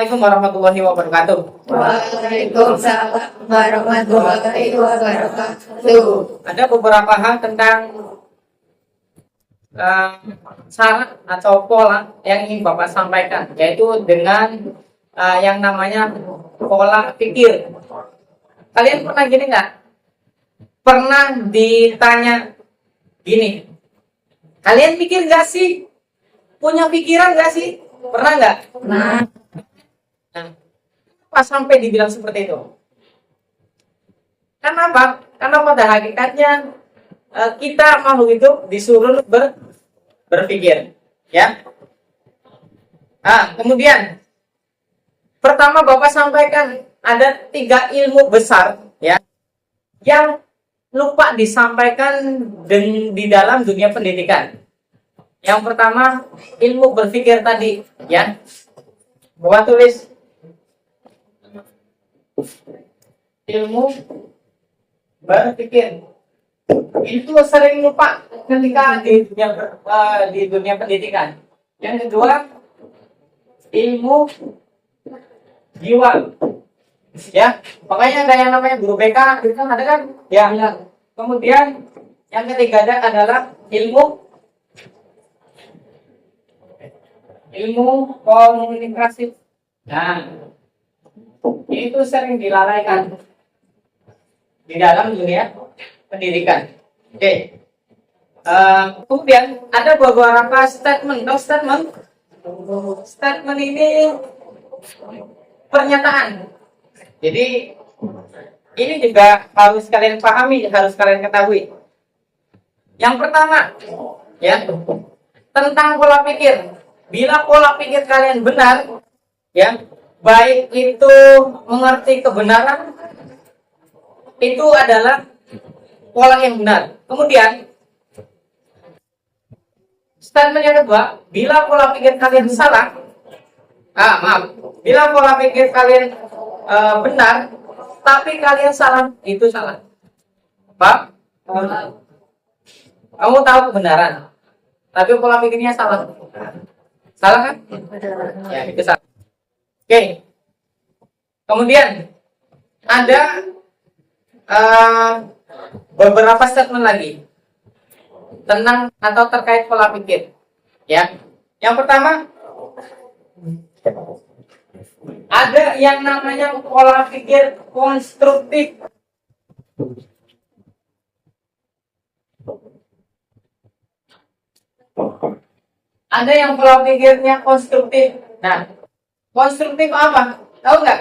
Assalamualaikum warahmatullahi wabarakatuh. Waalaikumsalam warahmatullahi wabarakatuh. Ada beberapa hal tentang syarat atau pola yang ingin Bapak sampaikan, yaitu dengan yang namanya pola pikir. Kalian pernah gini nggak? Pernah ditanya gini, kalian pikir nggak sih? Punya pikiran nggak sih? Pernah nggak? Nah, Nah, pas sampai dibilang seperti itu? Kenapa? Karena pada hakikatnya kita makhluk itu disuruh berpikir, ya. Nah, kemudian pertama Bapak sampaikan ada 3 ilmu besar, ya, yang lupa disampaikan di dalam dunia pendidikan. Yang pertama ilmu berpikir tadi, ya. Bapak tulis ilmu berpikir. Itu sering lupa ketika di dunia pendidikan. Yang kedua ilmu jiwa, ya. Makanya ada yang namanya guru BK, itu kan ada kan? Ya. Kemudian yang ketiga adalah ilmu komunikasi. Nah, itu sering dilalaikan di dalam dunia pendidikan. Oke. Kemudian ada beberapa statement ini pernyataan. Jadi ini juga harus kalian pahami, harus kalian ketahui. Yang pertama, ya, tentang pola pikir. Bila pola pikir kalian benar, ya, baik itu mengerti kebenaran, itu adalah pola yang benar. Kemudian statement yang kedua, bila pola pikir kalian salah, bila pola pikir kalian benar, tapi kalian salah, itu salah. Pak, kamu tahu kebenaran, tapi pola pikirnya salah. Salah kan? Ya, itu salah. Oke. Kemudian ada beberapa statement lagi tentang atau terkait pola pikir, ya. Yang pertama ada yang namanya pola pikir konstruktif. Ada yang pola pikirnya konstruktif. Nah, konstruktif apa? Tahu nggak?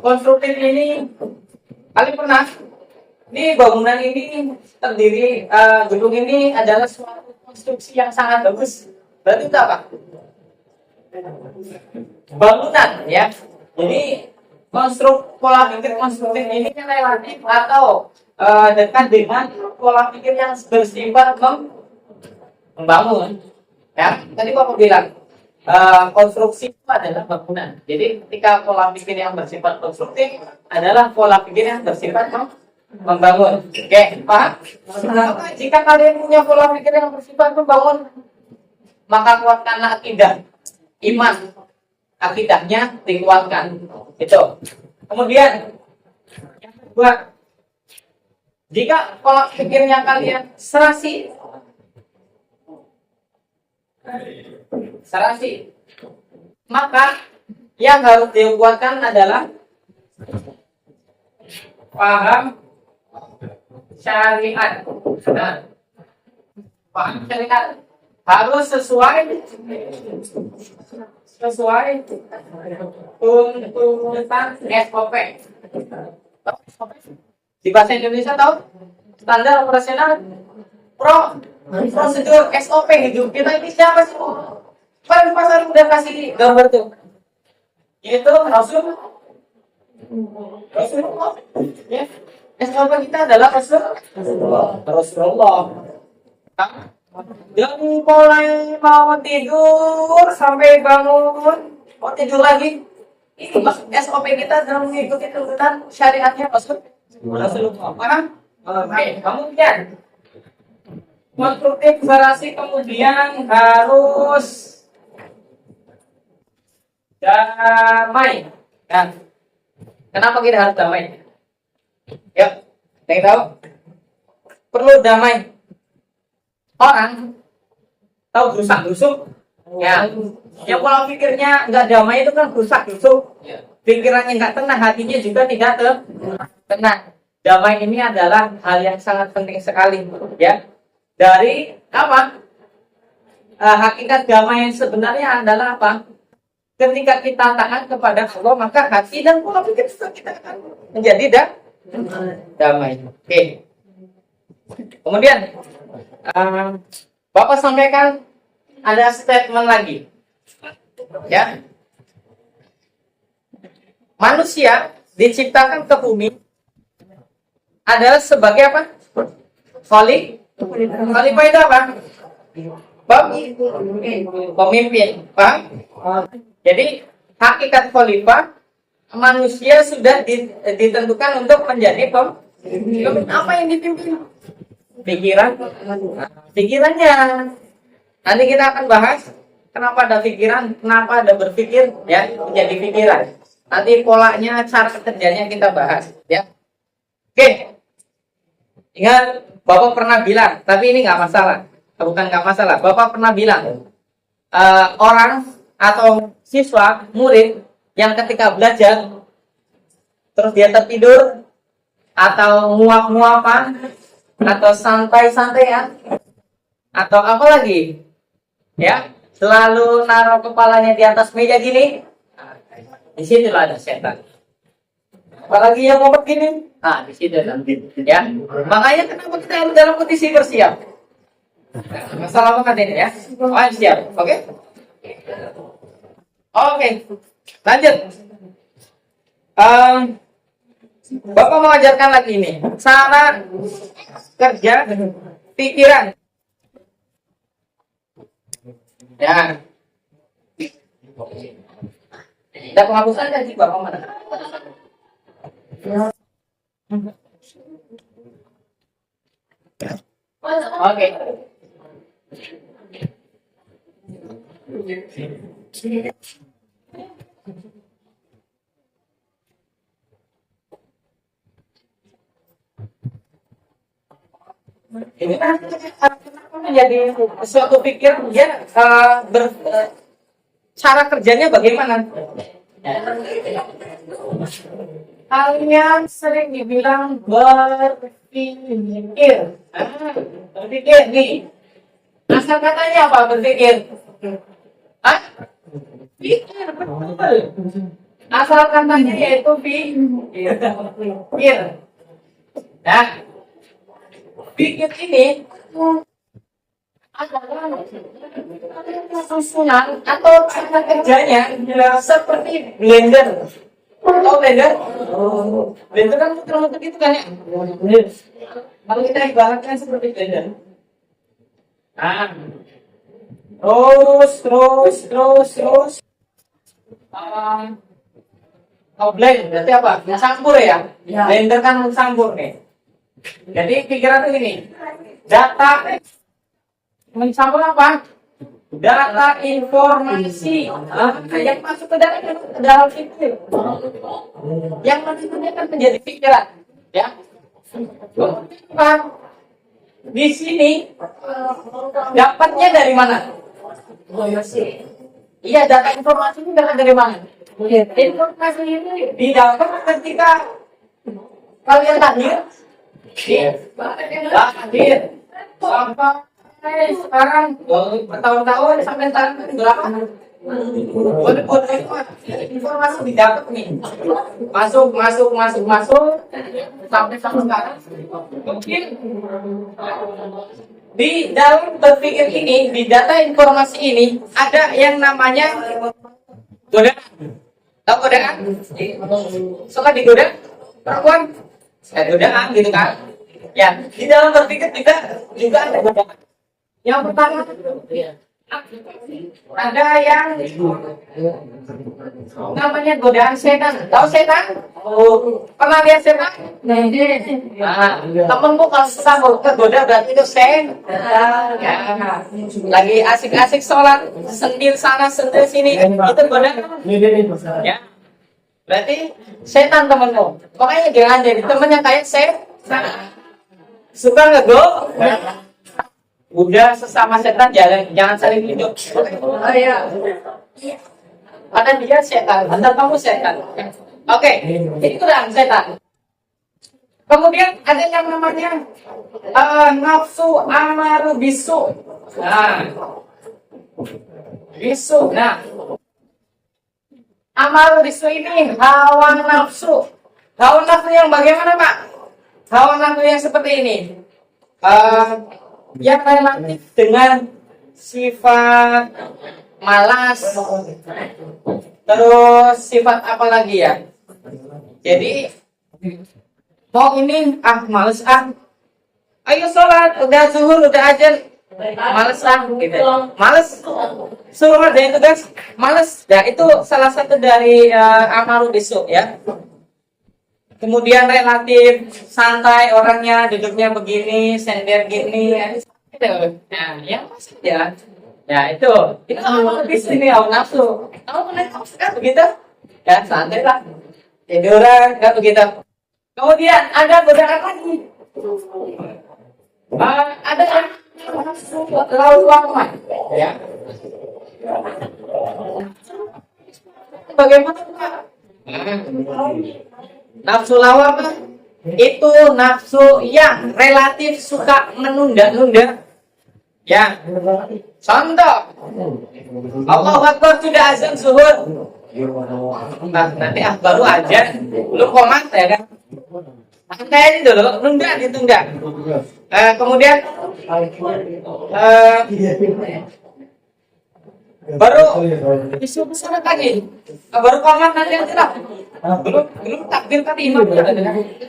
Konstruktif ini kalian pernah? Ini bangunan ini terdiri, gedung ini adalah suatu konstruksi yang sangat bagus. Berarti itu apa? Bangunan, ya. Jadi pola pikir konstruktif ini relatif atau dekat dengan pola pikir yang bersifat membangun. Ya, tadi Bapak bilang konstruksi itu adalah bangunan. Jadi ketika pola pikir yang bersifat konstruktif adalah pola pikir yang bersifat membangun. Oke, paham? Jika kalian punya pola pikir yang bersifat membangun, maka kuatkanlah akidah, iman, akidahnya dikuatkan. Itu. Kemudian yang kedua, jika pola pikirnya kalian serasi, maka yang harus dikuatkan adalah paham syariat. Nah, paham syariat harus sesuai tuntutan SOP. Di bahasa Indonesia tahu? Standar operasional prosedur SOP gitu. Kita ini siapa sih? Kan pasar udah kasih gambar tuh. Itu Rasulullah. Ya. SOP kita adalah Rasulullah. Dan mulai mau tidur sampai bangun, mau tidur lagi. Ini SOP kita dalam mengikuti tuntutan syariatnya Rasulullah. Oke, kemudian konstruktif berarti kemudian harus damai. Nah, kenapa kita harus damai? Yuk, ada yang tahu? Perlu damai. Orang tahu gerusak-gerusuk? Ya, yang pola pikirnya nggak damai itu kan gerusak-gerusuk. Pikirannya nggak tenang, hatinya juga tidak tenang. Damai ini adalah hal yang sangat penting sekali, ya. Dari apa? Hakikat damai yang sebenarnya adalah apa? Ketika kita taat kepada Allah, maka hati dan pola pikir kita akan menjadi damai. Oke. Kemudian, Bapak sampaikan ada statement lagi, ya. Manusia diciptakan ke bumi adalah sebagai apa? Khalifah itu apa? Pemimpin, paham? Jadi hakikat khalifah, manusia sudah ditentukan untuk menjadi pemimpin. Apa yang dipimpin? Pikirannya. Nanti kita akan bahas kenapa ada pikiran, kenapa ada berpikir, ya, menjadi pikiran. Nanti polanya, cara kerjanya kita bahas, ya. Oke. Ingat, Bapak pernah bilang, tapi ini nggak masalah. Bukan nggak masalah. Bapak pernah bilang, orang atau siswa, murid yang ketika belajar terus dia tertidur atau nguap-nguapan atau santai-santaian atau apa lagi, ya, selalu naruh kepalanya di atas meja gini, di situ ada setan. Apalagi yang mau begini, di situ nanti, ya. Makanya kenapa kita harus dalam kondisi bersiap. Masalah apa ini, ya? Siap, oke? Oke, lanjut. Bapak mengajarkan lagi ini cara kerja pikiran. Ya. Ada penghapusan tadi Bapak mana? Oke. Ini kan menjadi suatu pikir dia cara kerjanya bagaimana? Kalian sering dibilang berpikir. Berpikir nih. Asal katanya apa berpikir? Pikir, betul. Asal katanya yaitu pikir. Nah, pikir ini adalah susunan atau cara kerjanya seperti blender. Tahu blender? Blender kan muter-muter gitu kan, ya? Kalau kita ibaratkan seperti blender. Terus. Blend, berarti apa? Campur ya? Blender kan mencampur nih. Jadi pikiran ini, data mencampur apa? Data informasi yang masuk ke dalam itu, yang nantinya kan menjadi pikiran, ya. Di sini dapatnya dari mana? Iya, data informasi ini dapat dari mana? Informasi ini didapat ketika kalian lahir. Sampai sekarang bertahun-tahun sampai tahun berapa? Informasi didapat nih, masuk sampai sekarang. Mungkin di dalam berpikir ini, di data informasi ini ada yang namanya godaan. Tahu godaan? Suka digoda perempuan? Godaan gitu kan? Ya, di dalam berpikir juga ada godaan. Yang pertama, Ada yang namanya godaan setan. Tahu setan? Pernah lihat setan? Nah, temenmu kalau sama tergoda berarti itu setan. Ya. Lagi asik-asik sholat, sentil sana, sentil sini, itu godaan. Ya. Berarti setan temenmu. Makanya jangan jadi temen yang kayak setan. Suka nggak go? Udah sesama setan jangan saling hidup. Oh iya. Karena dia setan, atau kamu setan. Oke, itu dah setan. Kemudian ada yang namanya nafsu amaru bisu. Nah, bisu. Nah, amaru bisu ini hawa nafsu. Hawa nafsu yang bagaimana, Pak? Hawa nafsu yang seperti ini. Yang relatif dengan sifat malas, terus sifat apa lagi ya? Jadi mau ini males ayo sholat, udah zuhur, udah ajan, males gitu. Males suruh ngerjain tugas, males. Ya itu salah satu dari amaru bisu ya. Kemudian relatif santai orangnya, duduknya begini, sender gini, ya. Nah, yang pasti ya. Ya itu amaru bisu ini hawa nafsu. Kamu pernah kan begitu? Ya santai lah. Tiduran kan begitu. Kemudian ada godaan lagi. Ada laut lama, ya. Bagaimana Pak? Nafsu lawak itu nafsu yang relatif suka menunda-nunda. Ya. Contoh. Allahu Akbar sudah azan zuhur. Nah, nanti baru azan, lu komat ya kan? Santai dulu, nunda ditunda. Kemudian baru disuruh sana lagi, baru komat nanti lah. Belum takbir tadi imam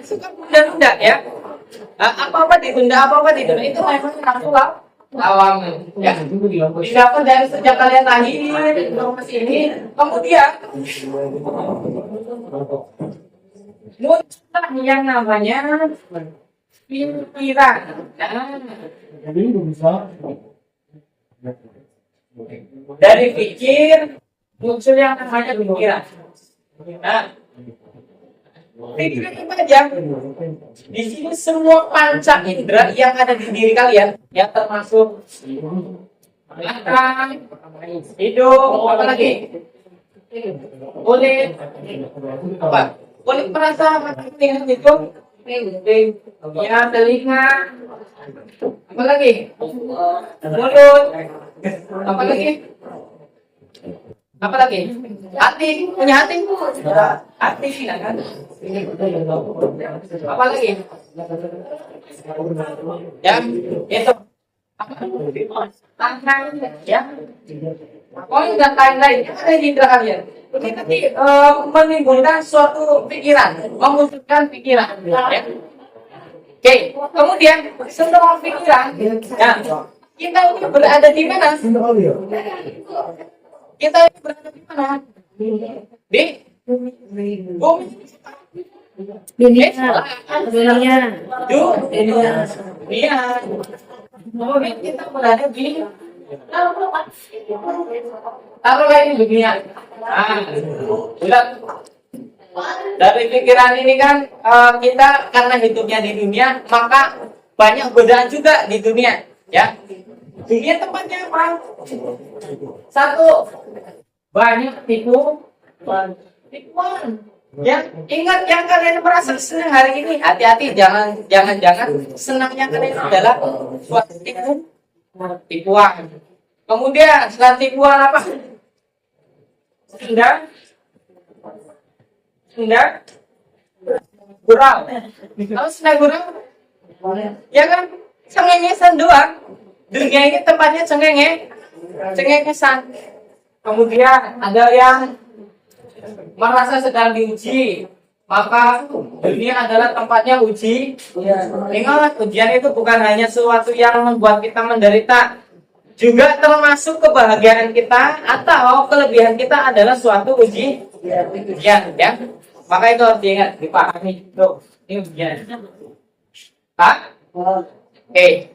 suka nunda-nunda ya. Apa-apa ditunda, apa-apa ditunda itu memang nafsu lawam ya. Didapat dari sejak kalian lahir informasi ini, kemudian muncul yang namanya pikiran. Dari pikir muncul yang namanya pikiran. Nah, pikiran apa aja? Di sini semua panca indera yang ada di diri kalian, ya termasuk mata, hidung, apa lagi? Kulit, apa? Kulit merasa mata dengan itu, ya telinga, apa lagi? Mulut, apa lagi? Apa lagi? Hati, punya hati? Hati kan? Apa lagi? Ya, itu. Tangan, ya. Pokoknya dan lain-lain ada di indera kalian. Ini nanti menimbulkan suatu pikiran, memunculkan pikiran. Ya. Oke, kemudian setelah pikiran, ya, kita ini berada di mana? Kita ini berada di mana? Di bumi. Dunia. Kemudian kita berada di taruhlah ini dunia. Sudah. Dari pikiran ini kan kita karena hidupnya di dunia, maka banyak godaan juga di dunia, ya. Dunia tempatnya apa? Satu, banyak tipuan. Ya, ingat yang kalian merasa senang hari ini, hati-hati, jangan senangnya kalian adalah suatu tipuan. Kemudian setelah tipuan apa? Senda gurau. Kalau senda gurau, ya kan cengengesan doang. Dunia ini tempatnya cengengesan. Kemudian ada yang merasa sedang diuji, maka dunia adalah tempatnya uji. Ingat, ujian itu bukan hanya sesuatu yang membuat kita menderita, juga termasuk kebahagiaan kita atau kelebihan kita adalah suatu ujian, ya. Maka itu harus diingat, dipahami. Tuh, ini ujian. Hah? Oke.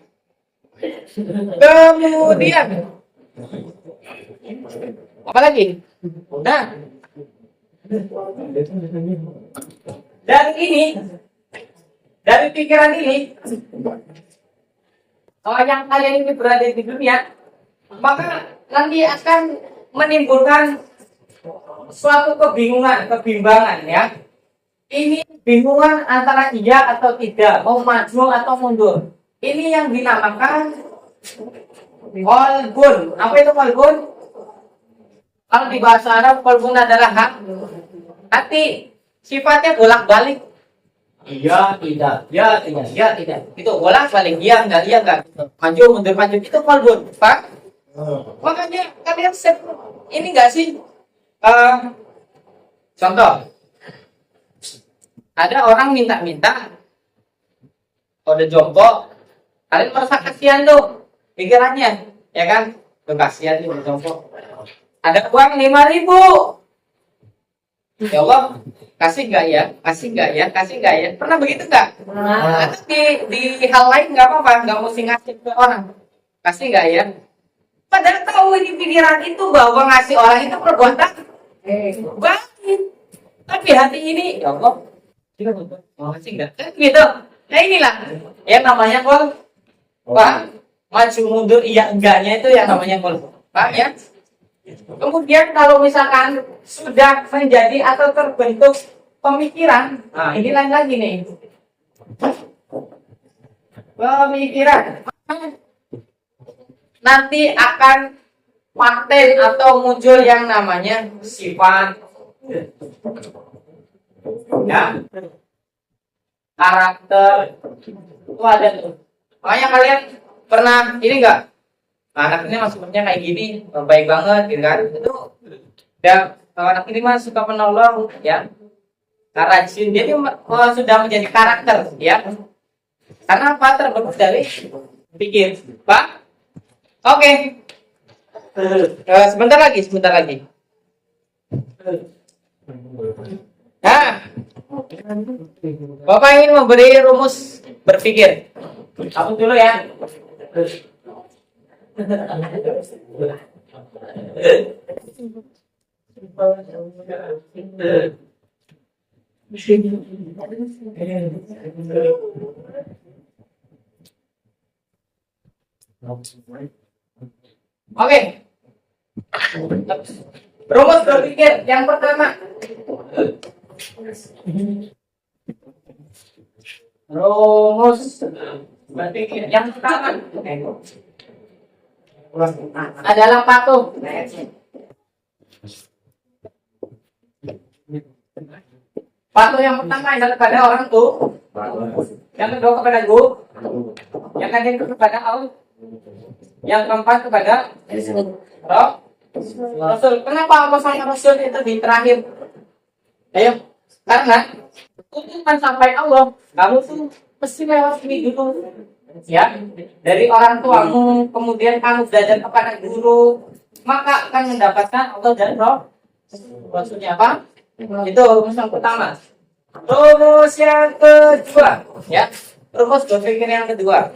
Kemudian apa lagi? Nah, dari pikiran ini, kalau yang kalian ini berada di dunia, maka nanti akan menimbulkan suatu kebimbangan, ya. Ini bingungan antara iya atau tidak, mau maju atau mundur. Ini yang dinamakan qalbun. Apa itu qalbun? Kalau di bahasa Arab, qalbun adalah hati. Sifatnya bolak-balik. Iya, tidak, ya, tidak, ya, tidak. Itu bolak-balik, iya, enggak. Maju, mundur, maju. Itu qalbun, Pak. Makanya kalian ini enggak sih? Contoh, ada orang minta-minta, udah jongkok, kalian merasa kasihan tuh pikirannya, ya kan? Tuh kasihan nih udah jongkok. Ada uang 5.000, ya Allah, kasih nggak ya? Kasih nggak ya? Pernah begitu nggak? Atau di hal lain nggak apa-apa, nggak mesti ngasih ke orang, kasih nggak ya? Padahal tahu di pikiran itu bahwa ngasih orang itu perbuatan baik, tapi hati ini, ya Allah, kasih nggak? Gitu. Nah inilah yang namanya Pak, maju mundur iya enggaknya itu yang namanya Pak, ya. Kemudian kalau misalkan sudah menjadi atau terbentuk pemikiran, nah ini lain lagi nih. Pemikiran nanti akan paten atau muncul yang namanya sifat, ya, karakter, itu ada tuh. Makanya kalian pernah ini enggak? Anak ini maksudnya kayak gini, baik banget gitu kan. Itu dan anak ini mah suka menolong, ya. Rajin, jadi sudah menjadi karakter, ya. Karena apa? Terbentuk dari pikir, Pak. Oke. Sebentar lagi. Nah, Bapak ingin memberi rumus berpikir. Hapus dulu ya. Oke. Rumus berpikir yang pertama. Rumus berpikir yang pertama adalah patuh. Patuh yang pertama adalah kepada orang tua, yang kedua kepada guru, yang ketiga kepada Allah, yang keempat kepada Rasul. Kenapa Allah sama Rasul itu di terakhir? Ayo, karena kan sampai Allah, kamu tuh mesti lewat ini dulu, ya, dari orang tuamu, kemudian kamu belajar kepada guru, maka akan mendapatkan Allah dan Roh. Maksudnya apa? Itu rumus yang pertama. Rumus yang kedua, ya, rumus berpikir yang kedua,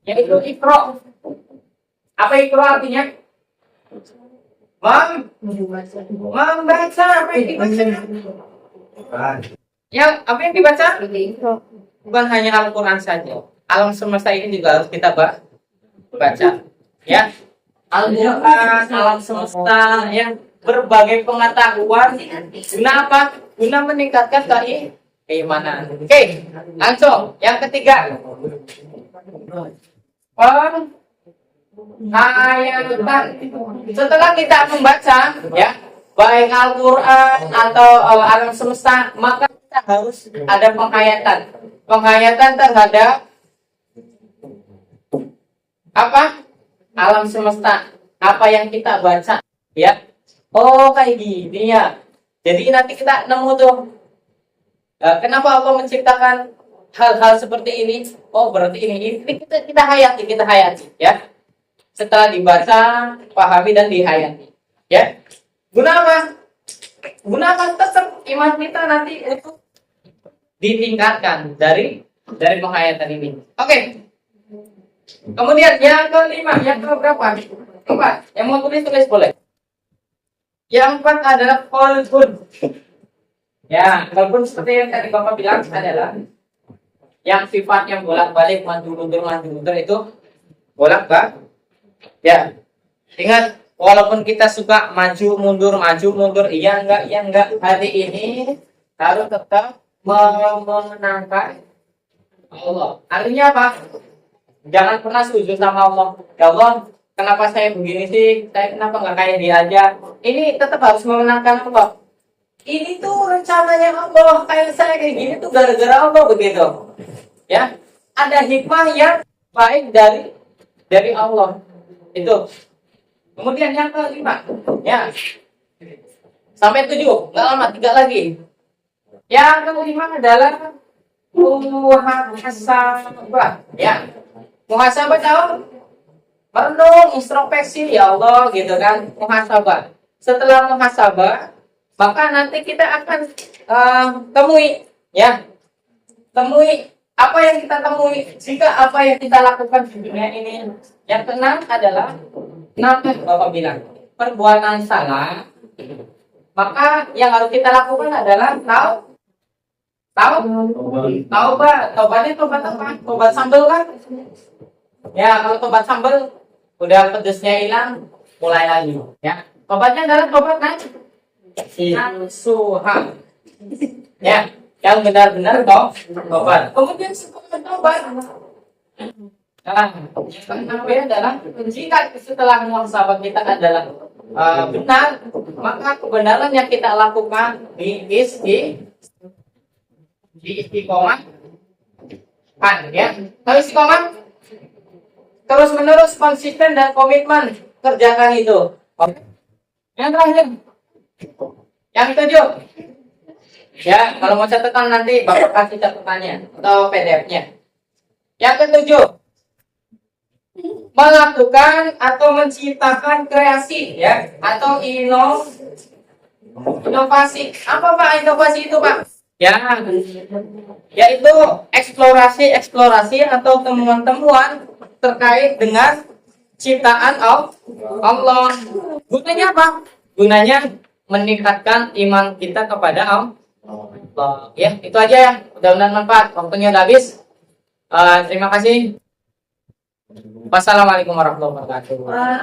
yaitu ikro. Apa ikro artinya? Membaca. Apa yang dibaca? Yang apa yang dibaca? Bukan hanya Al-Quran saja. Alam semesta ini juga harus kita baca, ya. Al-Quran, alam semesta, yang berbagai pengetahuan. Guna apa? Guna meningkatkan keimanan. Oke, langsung yang ketiga. Penghayatan. Setelah kita membaca, ya, baik Al-Quran atau alam semesta, maka kita harus ada penghayatan. Penghayatan terhadap apa? Alam semesta. Apa yang kita baca, ya. Oh, kayak gini ya. Jadi nanti kita nemu tuh, kenapa Allah menciptakan hal-hal seperti ini? Oh, berarti ini kita hayati, ya. setelah dibaca, pahami dan dihayati. Ya. Guna apa? Guna apa? Tetap iman kita nanti itu ditingkatkan dari penghayatan ini. Oke. Kemudian yang kelima, yang keberapa? Empat. Yang mau tulis boleh. Yang keempat adalah qalbun. Ya, qalbun seperti yang tadi Bapak bilang adalah yang sifatnya bolak-balik maju mundur itu bolak-balik. Ya. Ingat, walaupun kita suka maju mundur, iya enggak, hati ini harus tetap memenangkan Allah. Artinya apa? Jangan pernah sujud sama Allah. Ya Allah, kenapa saya begini sih? Saya kenapa nggak kayak dia aja? Ini tetap harus memenangkan Allah. Ini tuh rencananya Allah. Kayak saya kayak gini tuh gara-gara Allah begitu. Ya, ada hikmah yang baik dari Allah. Itu. Kemudian yang kelima, ya, sampai 7, nggak lama, 3 lagi. Yang kelima adalah muhasabah. Ya, muhasabah tahu? Merenung, introspeksi, ya Allah, gitu kan? Muhasabah. Setelah muhasabah, maka nanti kita akan temui, ya, temui apa yang kita temui. Jika apa yang kita lakukan di dunia ini, yang keenam adalah Bapak bilang perbuatan salah, maka yang harus kita lakukan adalah taubat. Taubatnya tobat apa? Tobat sambal kan? Ya, kalau tobat sambal udah pedesnya hilang, mulai lagi. Ya, tobatnya adalah tobat nasuha. Ya, yang benar-benar tobat. Kemudian setelah tobat, yang adalah jika setelah muhasabah kita adalah benar, maka kebenaran yang kita lakukan di istiqomah kan, ya. Kalau istiqomah terus menerus konsisten dan komitmen kerjakan itu. Oke. Yang terakhir, yang ketujuh, ya, kalau mau catatan nanti Bapak kasih catatannya atau PDF-nya. Yang ketujuh, melakukan atau menciptakan kreasi, ya, atau inovasi. Apa Pak inovasi itu, Pak? Ya, yaitu eksplorasi atau temuan-temuan terkait dengan ciptaan Allah. Gunanya apa? Gunanya meningkatkan iman kita kepada Allah. Ya, itu aja ya. Mudah-mudahan manfaat. Waktunya udah habis. Terima kasih. Wassalamualaikum warahmatullahi wabarakatuh.